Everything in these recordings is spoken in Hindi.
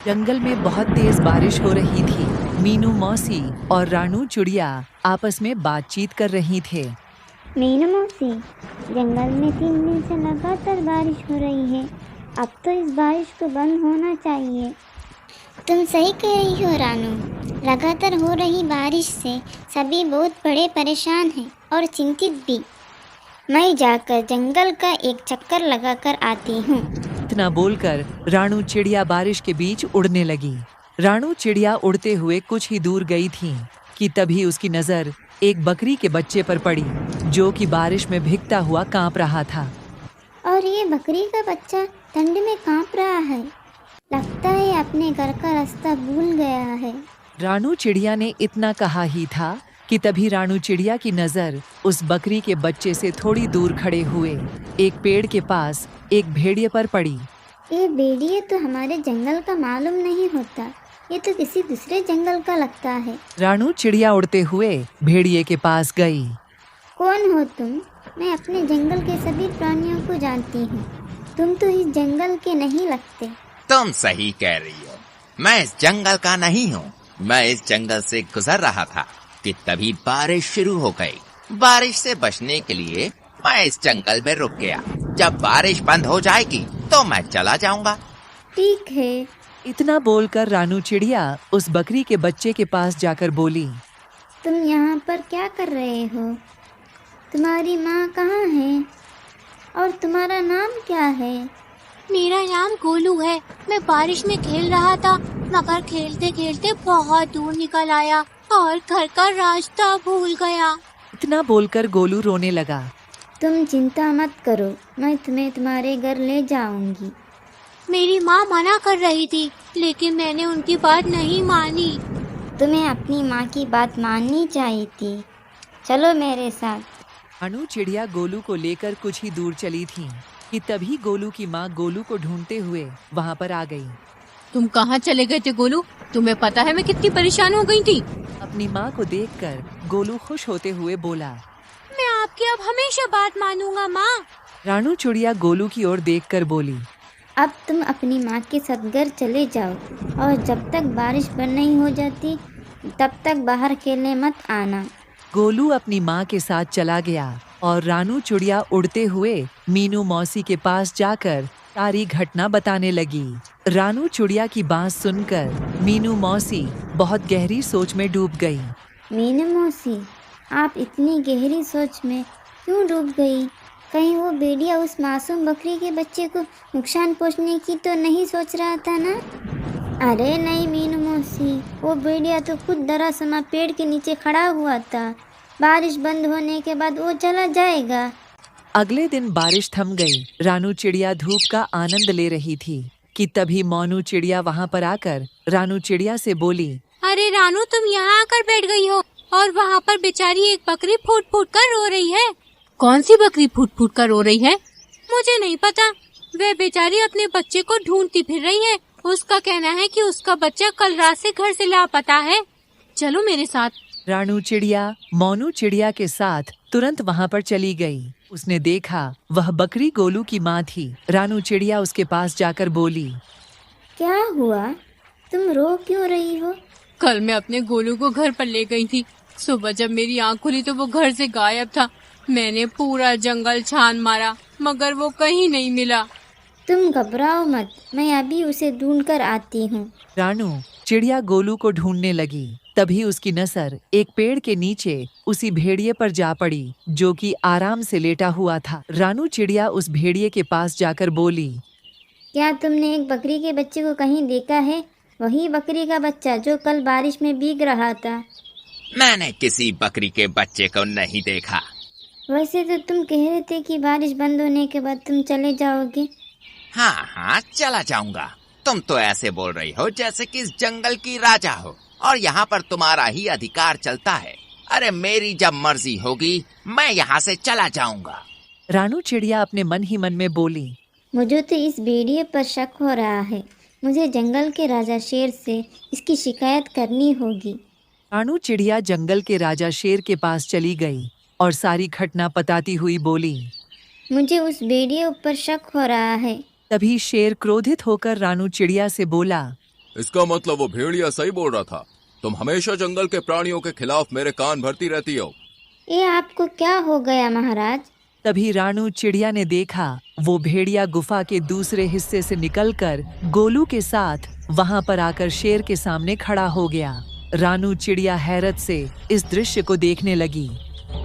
जंगल में बहुत तेज बारिश हो रही थी। मीनू मौसी और रानू चिड़िया आपस में बातचीत कर रही थे। मीनू मौसी, जंगल में 3 दिन से लगातार बारिश हो रही है। अब तो इस बारिश को बंद होना चाहिए। तुम सही कह रही हो रानू। लगातार हो रही बारिश से सभी बहुत बड़े परेशान हैं और चिंतित भी। मैं जाकर जंगल का एक चक्कर लगाकर आती हूँ। इतना बोलकर रानू चिड़िया बारिश के बीच उड़ने लगी। रानू चिड़िया उड़ते हुए कुछ ही दूर गई थी कि तभी उसकी नजर एक बकरी के बच्चे पर पड़ी, जो कि बारिश में भीगता हुआ कांप रहा था। और ये बकरी का बच्चा ठंड में कांप रहा है। लगता है अपने घर का रास्ता भूल गया है। रानू चिड़िया ने इतना कहा ही था कि तभी रानू चिड़िया की नजर उस बकरी के बच्चे से थोड़ी दूर खड़े हुए एक पेड़ के पास एक भेड़िए पर पड़ी। ये भेड़िए तो हमारे जंगल का मालूम नहीं होता, ये तो किसी दूसरे जंगल का लगता है। रानू चिड़िया उड़ते हुए भेड़िए के पास गई। कौन हो तुम? मैं अपने जंगल के सभी प्राणियों को जानती हूँ। तुम तो इस जंगल के नहीं लगते। तुम सही कह रही हो, मैं इस जंगल का नहीं हूँ। मैं इस जंगल से गुजर रहा था कि तभी बारिश शुरू हो गई। बारिश से बचने के लिए मैं इस जंगल में रुक गया। जब बारिश बंद हो जाएगी तो मैं चला जाऊंगा। ठीक है। इतना बोलकर रानू चिड़िया उस बकरी के बच्चे के पास जाकर बोली, तुम यहाँ पर क्या कर रहे हो? तुम्हारी माँ कहाँ है और तुम्हारा नाम क्या है? मेरा नाम गोलू है। मैं बारिश में खेल रहा था, मगर खेलते खेलते बहुत दूर निकल आया और घर का रास्ता भूल गया। इतना बोलकर गोलू रोने लगा। तुम चिंता मत करो, मैं तुम्हें तुम्हारे घर ले जाऊंगी। मेरी माँ मना कर रही थी, लेकिन मैंने उनकी बात नहीं मानी। तुम्हें अपनी माँ की बात माननी चाहिए थी। चलो मेरे साथ। रानू चिड़िया गोलू को लेकर कुछ ही दूर चली थी कि तभी गोलू की माँ गोलू को ढूंढते हुए वहाँ पर आ गई। तुम कहाँ चले गए थे गोलू? तुम्हें पता है मैं कितनी परेशान हो गई थी। अपनी माँ को देखकर गोलू खुश होते हुए बोला, मैं आपकी अब हमेशा बात मानूंगा माँ। रानू चिड़िया गोलू की ओर देखकर बोली, अब तुम अपनी माँ के साथ घर चले जाओ और जब तक बारिश बंद नहीं हो जाती तब तक बाहर खेलने मत आना। गोलू अपनी माँ के साथ चला गया और रानू चिड़िया उड़ते हुए मीनू मौसी के पास जाकर सारी घटना बताने लगी। रानू चिड़िया की बात सुनकर मीनू मौसी बहुत गहरी सोच में डूब गई। मीनू मौसी, आप इतनी गहरी सोच में क्यों डूब गई? कहीं वो भेड़िया उस मासूम बकरी के बच्चे को नुकसान पहुंचने की तो नहीं सोच रहा था ना? अरे नहीं मीनू मौसी, वो भेड़िया तो खुद दरअसल पेड़ के नीचे खड़ा हुआ था। बारिश बंद होने के बाद वो चला जाएगा। अगले दिन बारिश थम गई। रानू चिड़िया धूप का आनंद ले रही थी कि तभी मोनू चिड़िया वहाँ पर आकर रानू चिड़िया से बोली, अरे रानू, तुम यहाँ आकर बैठ गई हो और वहाँ पर बेचारी एक बकरी फूट फूट कर रो रही है। कौन सी बकरी फूट फूट कर रो रही है? मुझे नहीं पता। वह बेचारी अपने बच्चे को ढूंढती फिर रही है। उसका कहना है कि उसका बच्चा कल रात से घर से लापता है। चलो मेरे साथ। रानू चिड़िया मोनू चिड़िया के साथ तुरंत वहाँ पर चली गई। उसने देखा वह बकरी गोलू की माँ थी। रानू चिड़िया उसके पास जाकर बोली, क्या हुआ? तुम रो क्यों रही हो? कल मैं अपने गोलू को घर पर ले गई थी। सुबह जब मेरी आँख खुली तो वो घर से गायब था। मैंने पूरा जंगल छान मारा, मगर वो कहीं नहीं मिला। तुम घबराओ मत, मैं अभी उसे ढूंढ कर आती हूँ। रानू चिड़िया गोलू को ढूंढने लगी। तभी उसकी नजर एक पेड़ के नीचे उसी भेड़िए पर जा पड़ी, जो कि आराम से लेटा हुआ था। रानू चिड़िया उस भेड़िए के पास जाकर बोली, क्या तुमने एक बकरी के बच्चे को कहीं देखा है? वही बकरी का बच्चा जो कल बारिश में भीग रहा था। मैंने किसी बकरी के बच्चे को नहीं देखा। वैसे तो तुम कह रहे थे कि बारिश बंद होने के बाद तुम चले जाओगे। हाँ, चला जाऊंगा। तुम तो ऐसे बोल रही हो जैसे कि इस जंगल की राजा हो और यहाँ पर तुम्हारा ही अधिकार चलता है। अरे मेरी जब मर्जी होगी मैं यहाँ से चला जाऊंगा। रानू चिड़िया अपने मन ही मन में बोली, मुझे तो इस भेड़िए पर शक हो रहा है। मुझे जंगल के राजा शेर से इसकी शिकायत करनी होगी। रानू चिड़िया जंगल के राजा शेर के पास चली गई और सारी घटना बताती हुई बोली, मुझे उस भेड़िए ऊपर शक हो रहा है। तभी शेर क्रोधित होकर रानू चिड़िया से बोला, इसका मतलब वो भेड़िया सही बोल रहा था। तुम हमेशा जंगल के प्राणियों के खिलाफ मेरे कान भरती रहती हो। ये आपको क्या हो गया महाराज? तभी रानू चिड़िया ने देखा वो भेड़िया गुफा के दूसरे हिस्से से निकलकर गोलू के साथ वहां पर आकर शेर के सामने खड़ा हो गया। रानू चिड़िया हैरत से इस दृश्य को देखने लगी।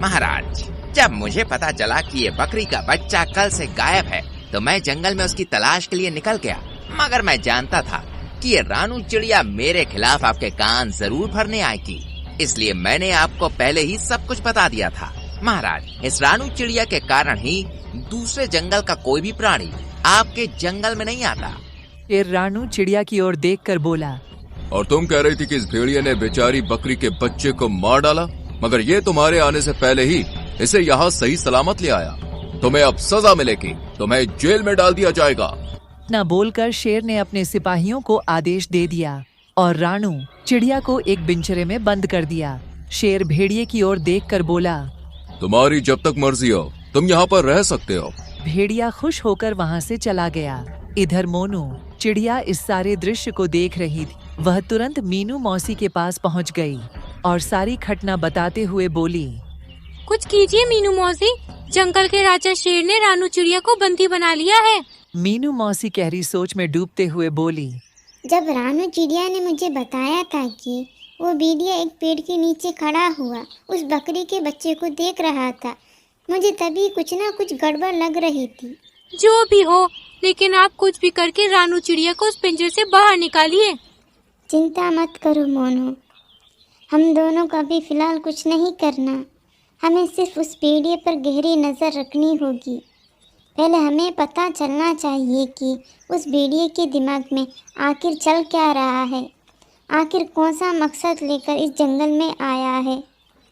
महाराज, जब मुझे पता चला कि ये बकरी का बच्चा कल से गायब है तो मैं जंगल में उसकी तलाश के लिए निकल गया, मगर मैं जानता था कि ये रानू चिड़िया मेरे खिलाफ आपके कान जरूर भरने आएगी, इसलिए मैंने आपको पहले ही सब कुछ बता दिया था। महाराज, इस रानू चिड़िया के कारण ही दूसरे जंगल का कोई भी प्राणी आपके जंगल में नहीं आता। शेर रानू चिड़िया की ओर देखकर बोला, और तुम कह रही थी कि इस भेड़िए ने बेचारी बकरी के बच्चे को मार डाला, मगर ये तुम्हारे आने से पहले ही इसे यहाँ सही सलामत ले आया। तुम्हें अब सजा मिलेगी, तुम्हें जेल में डाल दिया जाएगा। न बोलकर शेर ने अपने सिपाहियों को आदेश दे दिया और रानू चिड़िया को एक बिंचरे में बंद कर दिया। शेर भेड़िए की ओर देखकर बोला, तुम्हारी जब तक मर्जी हो तुम यहाँ पर रह सकते हो। भेड़िया खुश होकर वहाँ से चला गया। इधर मोनू चिड़िया इस सारे दृश्य को देख रही थी। वह तुरंत मीनू मौसी के पास पहुँच गई और सारी घटना बताते हुए बोली, कुछ कीजिए मीनू मौसी, जंगल के राजा शेर ने रानू चिड़िया को बंदी बना लिया है। मीनू मौसी गहरी सोच में डूबते हुए बोली, जब रानू चिड़िया ने मुझे बताया था कि वो भेड़िया एक पेड़ के नीचे खड़ा हुआ उस बकरी के बच्चे को देख रहा था, मुझे तभी कुछ ना कुछ गड़बड़ लग रही थी। जो भी हो, लेकिन आप कुछ भी करके रानू चिड़िया को उस पिंजरे से बाहर निकालिए। चिंता मत करो मोनू, हम दोनों का भी फिलहाल कुछ नहीं करना। हमें सिर्फ उस भेड़िए पर गहरी नज़र रखनी होगी। पहले हमें पता चलना चाहिए कि उस भेड़िए के दिमाग में आखिर चल क्या रहा है, आखिर कौन सा मकसद लेकर इस जंगल में आया है।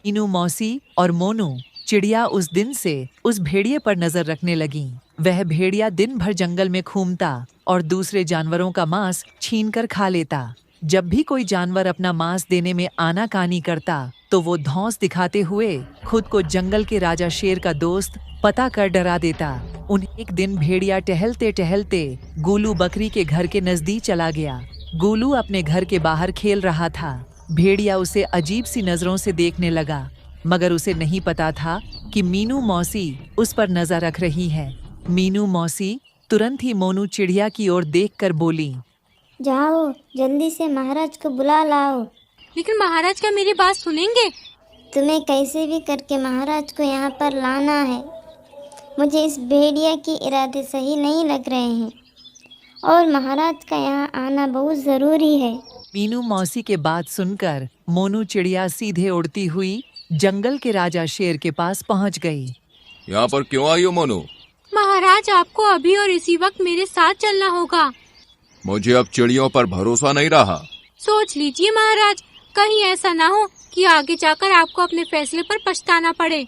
मीनू मौसी और मोनू चिड़िया उस दिन से उस भेड़िए पर नजर रखने लगी। वह भेड़िया दिन भर जंगल में घूमता और दूसरे जानवरों का मांस छीनकर खा लेता। जब भी कोई जानवर अपना मांस देने में आनाकानी करता तो वो धौंस दिखाते हुए खुद को जंगल के राजा शेर का दोस्त पता कर डरा देता। उन्हें एक दिन भेड़िया टहलते टहलते गोलू बकरी के घर के नजदीक चला गया। गोलू अपने घर के बाहर खेल रहा था। भेड़िया उसे अजीब सी नजरों से देखने लगा, मगर उसे नहीं पता था कि मीनू मौसी उस पर नजर रख रही है। मीनू मौसी तुरंत ही मोनू चिड़िया की ओर देखकर बोली, जाओ जल्दी से महाराज को बुला लाओ। लेकिन महाराज क्या मेरी बात सुनेंगे? तुम्हें कैसे भी करके महाराज को यहाँ पर लाना है। मुझे इस भेड़िया के इरादे सही नहीं लग रहे हैं और महाराज का यहाँ आना बहुत ज़रूरी है। मीनू मौसी के बात सुनकर मोनू चिड़िया सीधे उड़ती हुई जंगल के राजा शेर के पास पहुँच गई। यहाँ पर क्यों आई हो मोनू? महाराज, आपको अभी और इसी वक्त मेरे साथ चलना होगा। मुझे अब चिड़ियों पर भरोसा नहीं रहा। सोच लीजिए महाराज, कहीं ऐसा ना हो कि आगे जाकर आपको अपने फैसले पर पछताना पड़े।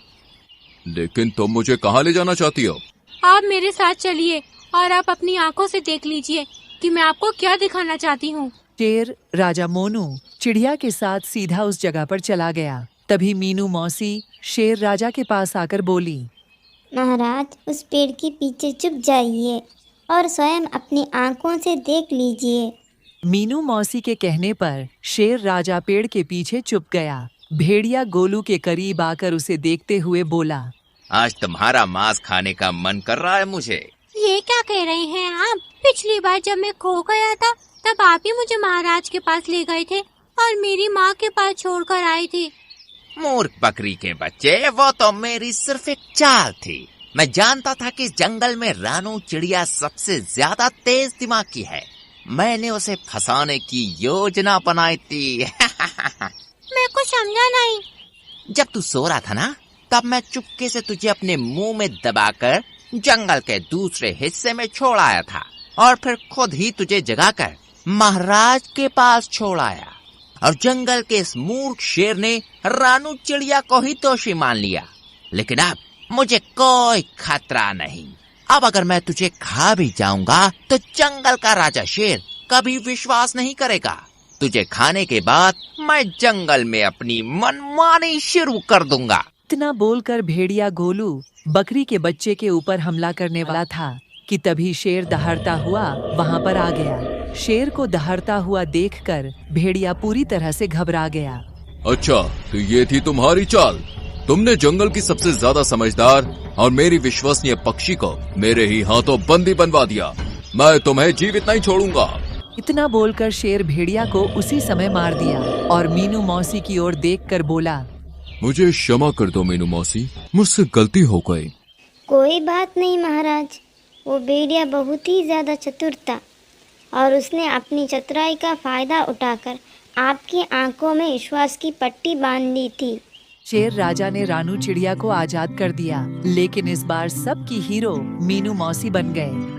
लेकिन तुम मुझे कहाँ ले जाना चाहती हो? आप मेरे साथ चलिए और आप अपनी आंखों से देख लीजिए कि मैं आपको क्या दिखाना चाहती हूँ। शेर राजा मोनू चिड़िया के साथ सीधा उस जगह पर चला गया। तभी मीनू मौसी शेर राजा के पास आकर बोली, महाराज, उस पेड़ के पीछे छुप जाइए और स्वयं अपनी आंखों से देख लीजिए। मीनू मौसी के कहने पर शेर राजा पेड़ के पीछे छुप गया। भेड़िया गोलू के करीब आकर उसे देखते हुए बोला, आज तुम्हारा मांस खाने का मन कर रहा है मुझे। ये क्या कह रहे हैं आप? पिछली बार जब मैं खो गया था तब आप ही मुझे महाराज के पास ले गए थे और मेरी माँ के पास छोड़कर आए थे। मूर्ख बकरी के बच्चे, वो तो मेरी सिर्फ एक चाल थी। मैं जानता था कि इस जंगल में रानू चिड़िया सबसे ज्यादा तेज दिमाग की है। मैंने उसे फंसाने की योजना बनाई थी। मैं कुछ समझा नहीं। जब तू सो रहा था ना, तब मैं चुपके से तुझे अपने मुंह में दबाकर जंगल के दूसरे हिस्से में छोड़ आया था और फिर खुद ही तुझे जगाकर महाराज के पास छोड़ आया। और जंगल के इस मूर्ख शेर ने रानू चिड़िया को ही दोषी मान लिया। लेकिन अब मुझे कोई खतरा नहीं। अब अगर मैं तुझे खा भी जाऊंगा तो जंगल का राजा शेर कभी विश्वास नहीं करेगा। तुझे खाने के बाद मैं जंगल में अपनी मनमानी शुरू कर दूंगा। इतना बोलकर भेड़िया गोलू बकरी के बच्चे के ऊपर हमला करने वाला था कि तभी शेर दहाड़ता हुआ वहां पर आ गया। शेर को दहाड़ता हुआ देखकर भेड़िया पूरी तरह से घबरा गया। अच्छा, तो ये थी तुम्हारी चाल। तुमने जंगल की सबसे ज्यादा समझदार और मेरी विश्वसनीय पक्षी को मेरे ही हाथों बंदी बनवा दिया। मैं तुम्हें जीवित नहीं छोड़ूंगा। इतना बोलकर शेर भेड़िया को उसी समय मार दिया और मीनू मौसी की ओर देखकर बोला, मुझे क्षमा कर दो मीनू मौसी, मुझसे गलती हो गई। कोई बात नहीं महाराज, वो भेड़िया बहुत ही ज़्यादा चतुर था और उसने अपनी चतुराई का फायदा उठाकर आपकी आंखों में विश्वास की पट्टी बांध दी थी। शेर राजा ने रानू चिड़िया को आजाद कर दिया, लेकिन इस बार सबकी हीरो मीनू मौसी बन गए।